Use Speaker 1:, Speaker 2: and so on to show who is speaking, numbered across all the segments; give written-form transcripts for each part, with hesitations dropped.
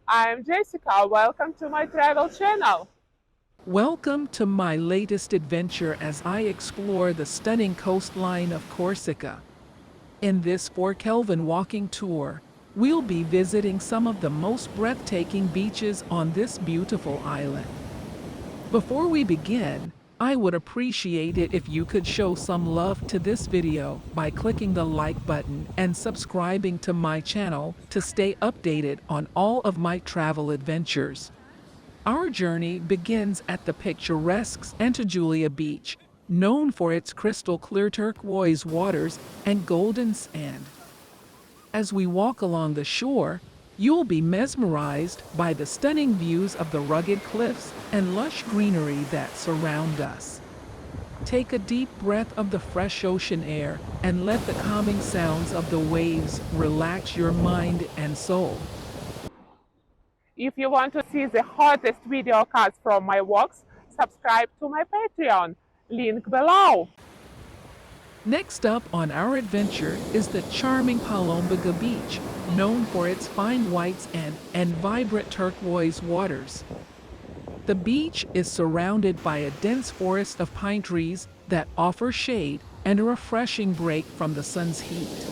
Speaker 1: I'm Jessica. Welcome to my travel channel.
Speaker 2: Welcome to my latest adventure as I explore the stunning coastline of Corsica. In this 4 Kelvin walking tour, we'll be visiting some of the most breathtaking beaches on this beautiful island. Before we begin, I would appreciate it if you could show some love to this video by clicking the like button and subscribing to my channel to stay updated on all of my travel adventures. Our journey begins at the picturesque Santa Julia Beach, known for its crystal clear turquoise waters and golden sand. As we walk along the shore, you'll be mesmerized by the stunning views of the rugged cliffs and lush greenery that surround us. Take a deep breath of the fresh ocean air and let the calming sounds of the waves relax your mind and soul.
Speaker 1: If you want to see the hottest video cuts from my walks, subscribe to my Patreon. Link below.
Speaker 2: Next up on our adventure is the charming Palombiga Beach, known for its fine white sand and vibrant turquoise waters. The beach is surrounded by a dense forest of pine trees that offer shade and a refreshing break from the sun's heat.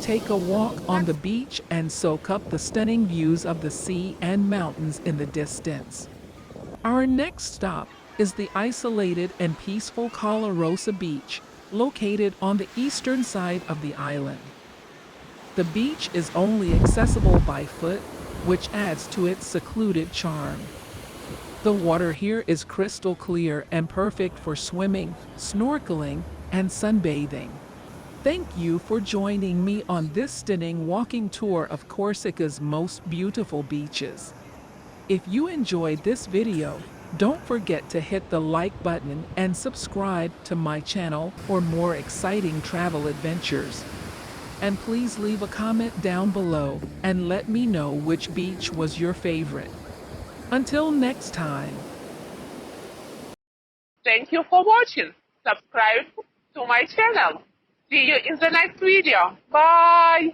Speaker 2: Take a walk on the beach and soak up the stunning views of the sea and mountains in the distance. Our next stop is the isolated and peaceful Rosa Beach, located on the eastern side of the island. The beach is only accessible by foot, which adds to its secluded charm. The water here is crystal clear and perfect for swimming, snorkeling, and sunbathing. Thank you for joining me on this stunning walking tour of Corsica's most beautiful beaches. If you enjoyed this video, don't forget to hit the like button and subscribe to my channel for more exciting travel adventures. And please leave a comment down below and let me know which beach was your favorite. Until next time.
Speaker 1: Thank you for watching. Subscribe to my channel. See you in the next video. Bye.